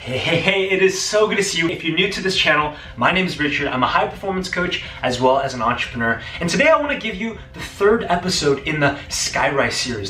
Hey, it is so good to see you. If you're new to this channel, my name is Richard. I'm a high performance coach as well as an entrepreneur. And today I want to give you the third episode in the Skyrise series.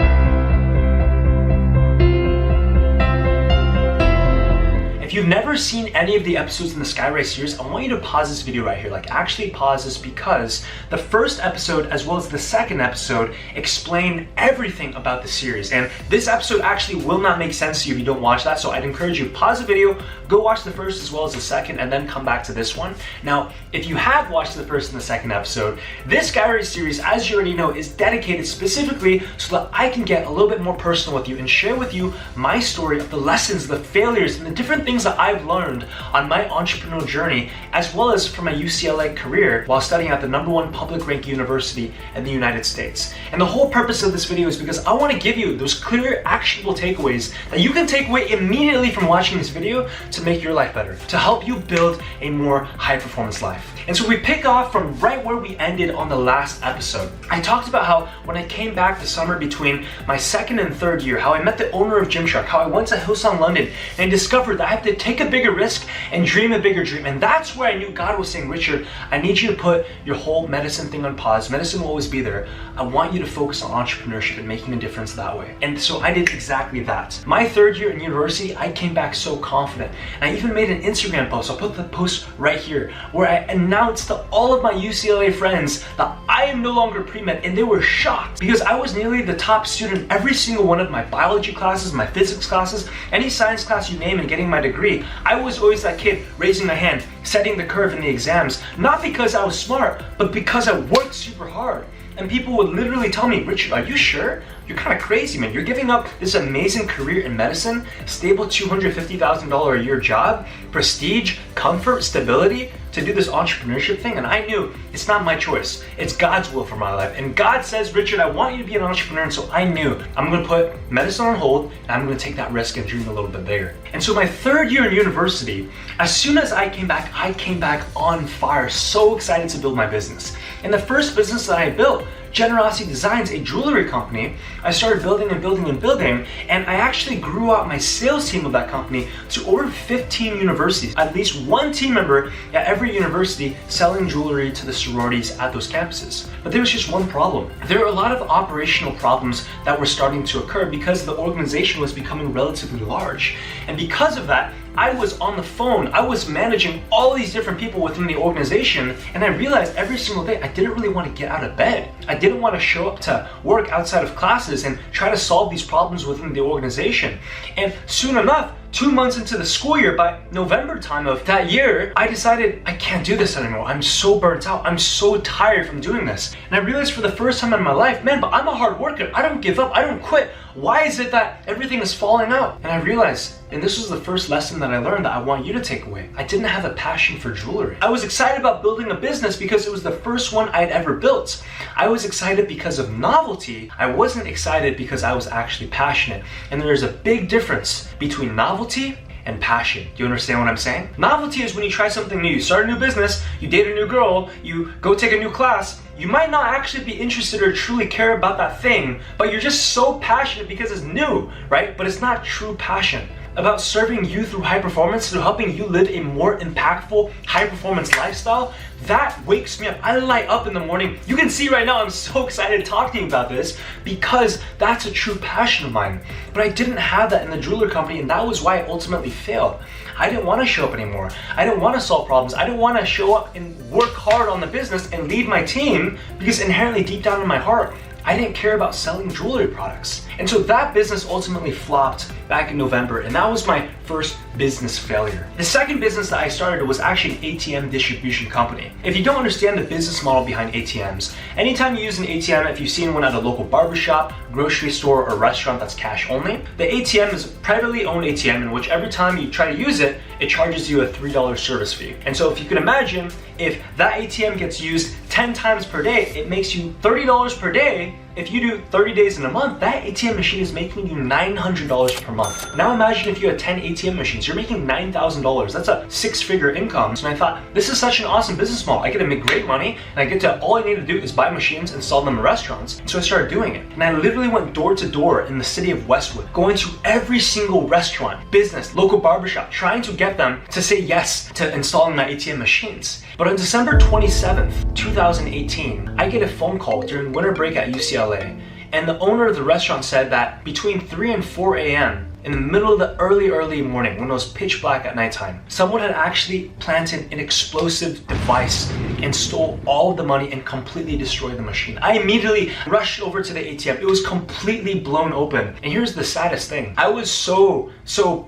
If you've never seen any of the episodes in the Skyrise series, I want you to pause this video right here. Actually pause this, because the first episode as well as the second episode explain everything about the series. And this episode actually will not make sense to you if you don't watch that. So I'd encourage you, pause the video, go watch the first as well as the second, and then come back to this one. Now, if you have watched the first and the second episode, this Skyrise series, as you already know, is dedicated specifically so that I can get a little bit more personal with you and share with you my story of the lessons, the failures, and the different things that I've learned on my entrepreneurial journey, as well as from my UCLA career while studying at the #1 public ranked university in the United States. And the whole purpose of this video is because I want to give you those clear, actionable takeaways that you can take away immediately from watching this video to make your life better, to help you build a more high performance life. And so we pick off from right where we ended on the last episode. I talked about how when I came back the summer between my second and third year, how I met the owner of Gymshark, how I went to Hillsong London and I discovered that I have to take a bigger risk and dream a bigger dream. And that's where I knew God was saying, Richard, I need you to put your whole medicine thing on pause. Medicine will always be there. I want you to focus on entrepreneurship and making a difference that way. And so I did exactly that. My third year in university, I came back so confident. And I even made an Instagram post. I'll put the post right here, where I announced to all of my UCLA friends that I am no longer pre-med, and they were shocked because I was nearly the top student every single one of my biology classes, my physics classes, any science class you name, and getting my degree. I was always that kid raising my hand, setting the curve in the exams, not because I was smart, but because I worked super hard. And people would literally tell me, Richard, are you sure? You're kind of crazy, man. You're giving up this amazing career in medicine, stable $250,000 a year job, prestige, comfort, stability, to do this entrepreneurship thing. And I knew it's not my choice. It's God's will for my life. And God says, Richard, I want you to be an entrepreneur. And so I knew I'm going to put medicine on hold and I'm going to take that risk and dream a little bit bigger. And so my third year in university, as soon as I came back on fire, so excited to build my business. And the first business that I built, Generosity Designs, a jewelry company, I started building and building and building, and I actually grew out my sales team of that company to over 15 universities, at least one team member at every university selling jewelry to the sororities at those campuses. But there was just one problem. There were a lot of operational problems that were starting to occur because the organization was becoming relatively large. And because of that, I was on the phone, I was managing all these different people within the organization, and I realized every single day I didn't really want to get out of bed. I didn't want to show up to work outside of classes and try to solve these problems within the organization. And soon enough, 2 months into the school year, by November time of that year, I decided I can't do this anymore. I'm so burnt out. I'm so tired from doing this. And I realized for the first time in my life, man, but I'm a hard worker. I don't give up. I don't quit. Why is it that everything is falling out? And I realized, and this was the first lesson that I learned that I want you to take away, I didn't have a passion for jewelry. I was excited about building a business because it was the first one I had ever built. I was excited because of novelty. I wasn't excited because I was actually passionate. And there's a big difference between novelty and passion. Do you understand what I'm saying? Novelty is when you try something new. You start a new business, you date a new girl, you go take a new class. You might not actually be interested or truly care about that thing, but you're just so passionate because it's new, right? But it's not true passion. About serving you through high performance, through helping you live a more impactful, high performance lifestyle, that wakes me up. I light up in the morning. You can see right now I'm so excited talking about this because that's a true passion of mine. But I didn't have that in the jeweler company, and that was why I ultimately failed. I didn't want to show up anymore. I didn't want to solve problems. I didn't want to show up and work hard on the business and lead my team because inherently deep down in my heart, I didn't care about selling jewelry products. And so that business ultimately flopped back in November, and that was my first business failure. The second business that I started was actually an ATM distribution company. If you don't understand the business model behind ATMs, anytime you use an ATM, if you've seen one at a local barbershop, grocery store, or restaurant that's cash only, the ATM is a privately owned ATM in which every time you try to use it, it charges you a $3 service fee. And so if you can imagine, if that ATM gets used 10 times per day, it makes you $30 per day if you do 30 days in a month, that ATM machine is making you $900 per month. Now imagine if you had 10 ATM machines, you're making $9,000. That's a 6-figure income. So I thought, this is such an awesome business model. I get to make great money, and I get to, all I need to do is buy machines and sell them in restaurants. And so I started doing it. And I literally went door to door in the city of Westwood, going to every single restaurant, business, local barbershop, trying to get them to say yes to installing my ATM machines. But on December 27th, 2018, I get a phone call during winter break at UCLA, and the owner of the restaurant said that between 3 and 4 a.m., in the middle of the early morning, when it was pitch black at nighttime, someone had actually planted an explosive device and stole all of the money and completely destroyed the machine. I immediately rushed over to the ATM. It was completely blown open. And here's the saddest thing. I was so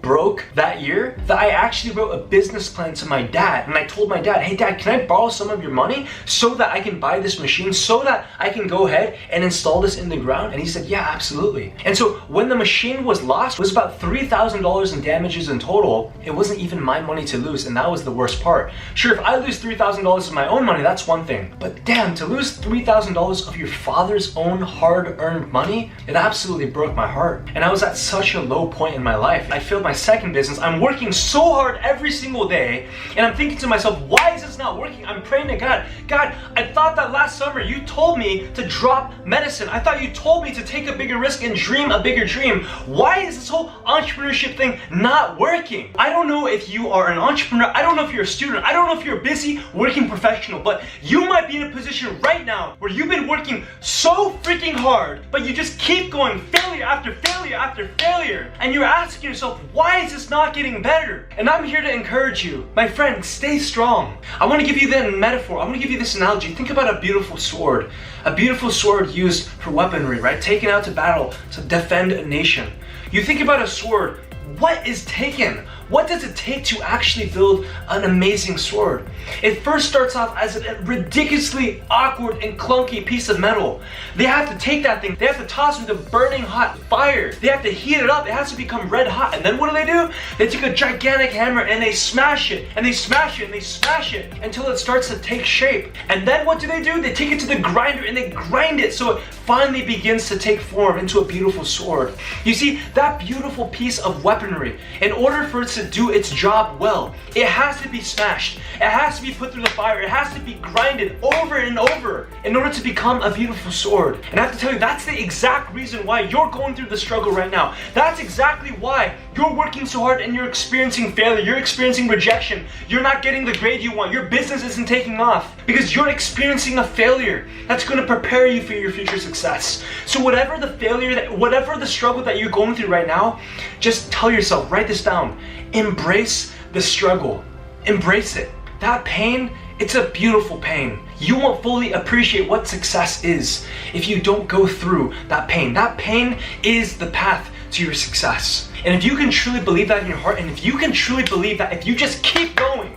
broke that year that I actually wrote a business plan to my dad. And I told my dad, hey dad, can I borrow some of your money so that I can buy this machine, so that I can go ahead and install this in the ground? And he said, yeah, absolutely. And so when the machine was lost, it was about $3,000 in damages in total. It wasn't even my money to lose, and that was the worst part. Sure, if I lose $3,000 of my own money, that's one thing. But damn, to lose $3,000 of your father's own hard-earned money, it absolutely broke my heart. And I was at such a low point in my life. I failed my second business. I'm working so hard every single day, and I'm thinking to myself, why is this not working? I'm praying to God. God, I thought that last summer you told me to drop medicine. I thought you told me to take a bigger risk and dream a bigger dream. Why is this whole entrepreneurship thing not working? I don't know if you are an entrepreneur. I don't know if you're a student. I don't know if you're a busy working professional, but you might be in a position right now where you've been working so freaking hard, but you just keep going failure after failure after failure. And you're asking yourself, why is this not getting better? And I'm here to encourage you. My friend, stay strong. I want to give you that metaphor. I want to give you this analogy. Think about a beautiful sword. A beautiful sword used for weaponry, right? Taken out to battle to defend a nation. You think about a sword, what is taken? What does it take to actually build an amazing sword? It first starts off as a ridiculously awkward and clunky piece of metal. They have to take that thing, they have to toss it into burning hot fire. They have to heat it up, it has to become red hot. And then what do? They take a gigantic hammer and they smash it, and they smash it, and they smash it until it starts to take shape. And then what do? They take it to the grinder and they grind it so it finally begins to take form into a beautiful sword. You see, that beautiful piece of weaponry, in order for it to do its job well, it has to be smashed. It has to be put through the fire. It has to be grinded over and over in order to become a beautiful sword. And I have to tell you, that's the exact reason why you're going through the struggle right now. That's exactly why you're working so hard and you're experiencing failure. You're experiencing rejection. You're not getting the grade you want. Your business isn't taking off because you're experiencing a failure that's going to prepare you for your future success. So whatever the failure, whatever the struggle that you're going through right now, just tell yourself, write this down. Embrace the struggle. Embrace it. That pain, it's a beautiful pain. You won't fully appreciate what success is if you don't go through that pain. That pain is the path to your success. And if you can truly believe that in your heart, and if you can truly believe that if you just keep going,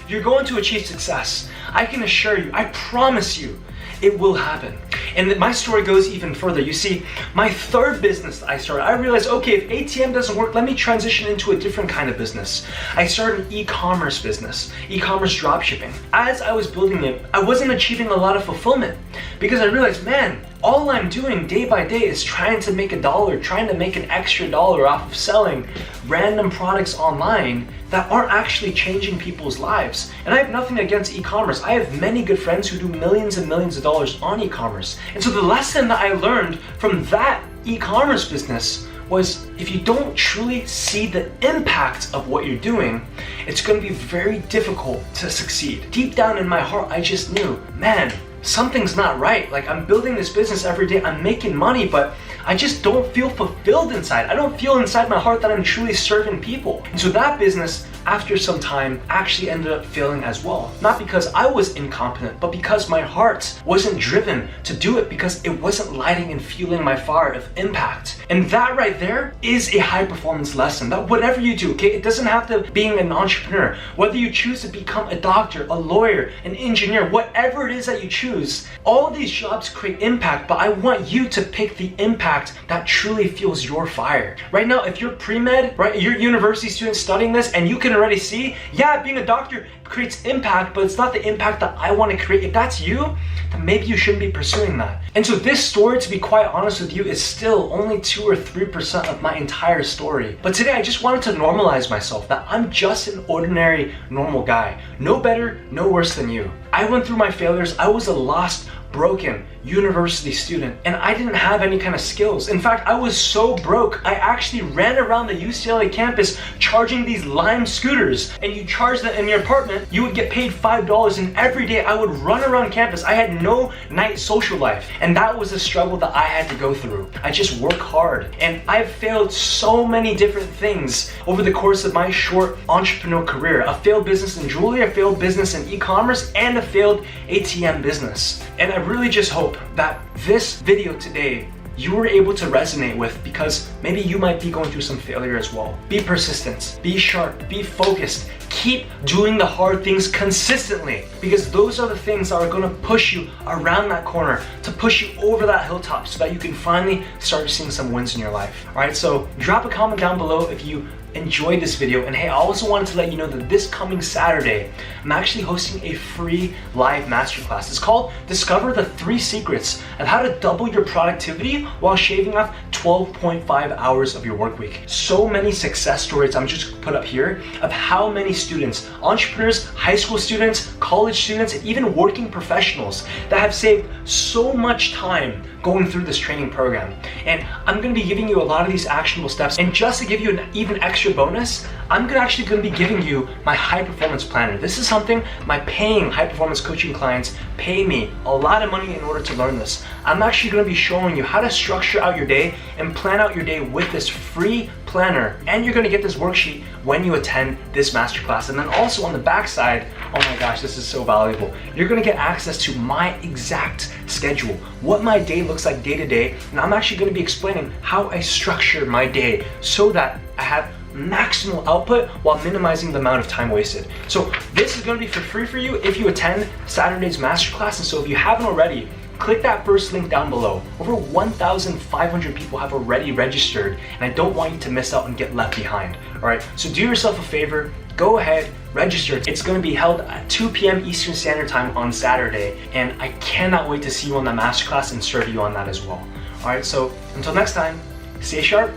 you're going to achieve success, I can assure you, I promise you, it will happen. And my story goes even further. You see, my third business that I started, I realized, okay, if ATM doesn't work, let me transition into a different kind of business. I started an e-commerce business, e-commerce dropshipping. As I was building it, I wasn't achieving a lot of fulfillment because I realized, man, all I'm doing day by day is trying to make a dollar, trying to make an extra dollar off of selling random products online that aren't actually changing people's lives. And I have nothing against e-commerce. I have many good friends who do millions and millions of dollars on e-commerce. And so the lesson that I learned from that e-commerce business was, if you don't truly see the impact of what you're doing, it's going to be very difficult to succeed. Deep down in my heart, I just knew, man, something's not right. Like, I'm building this business every day, I'm making money, but I just don't feel fulfilled inside. I don't feel inside my heart that I'm truly serving people. And so that business, after some time, actually ended up failing as well. Not because I was incompetent, but because my heart wasn't driven to do it, because it wasn't lighting and fueling my fire of impact. And that right there is a high performance lesson, that whatever you do, okay, it doesn't have to being an entrepreneur, whether you choose to become a doctor, a lawyer, an engineer, whatever it is that you choose, all these jobs create impact, but I want you to pick the impact that truly fuels your fire. Right now, if you're pre-med, right, you're a university student studying this, and you can already see, yeah, being a doctor creates impact, but it's not the impact that I want to create. If that's you, then maybe you shouldn't be pursuing that. And so this story, to be quite honest with you, is still only 2 or 3% of my entire story. But today I just wanted to normalize myself, that I'm just an ordinary, normal guy. No better, no worse than you. I went through my failures. I was a lost, broken university student, and I didn't have any kind of skills. In fact, I was so broke, I actually ran around the UCLA campus charging these Lime scooters, and you charge them in your apartment, you would get paid $5, and every day I would run around campus. I had no night social life, and that was a struggle that I had to go through. I just work hard, and I've failed so many different things over the course of my short entrepreneurial career. A failed business in jewelry, a failed business in e-commerce, and a failed ATM business. And I really just hope that this video today you were able to resonate with, because maybe you might be going through some failure as well. Be persistent, be sharp, be focused, keep doing the hard things consistently, because those are the things that are gonna push you around that corner, to push you over that hilltop so that you can finally start seeing some wins in your life. All right, so drop a comment down below if you enjoyed this video. And hey, I also wanted to let you know that this coming Saturday, I'm actually hosting a free live masterclass. It's called Discover the 3 Secrets of How to Double Your Productivity while Shaving Off 12.5 hours of your work week. So many success stories I'm just gonna put up here of how many students, entrepreneurs, high school students, college students, and even working professionals that have saved so much time going through this training program. And I'm gonna be giving you a lot of these actionable steps. And just to give you an even extra bonus, I'm actually gonna be giving you my high performance planner. This is something my paying high performance coaching clients pay me a lot of money in order to learn this. I'm actually gonna be showing you how to structure out your day and plan out your day with this free planner. And you're gonna get this worksheet when you attend this masterclass. And then also on the back side, oh my gosh, this is so valuable. You're gonna get access to my exact schedule, what my day looks like day to day. And I'm actually gonna be explaining how I structure my day so that I have maximal output while minimizing the amount of time wasted. So this is gonna be for free for you if you attend Saturday's masterclass. And so if you haven't already, click that first link down below. Over 1,500 people have already registered, and I don't want you to miss out and get left behind. All right, so do yourself a favor, go ahead, register. It's gonna be held at 2 p.m. Eastern Standard Time on Saturday, and I cannot wait to see you on that masterclass and serve you on that as well. All right, so until next time, stay sharp,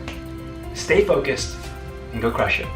stay focused, and go crush it.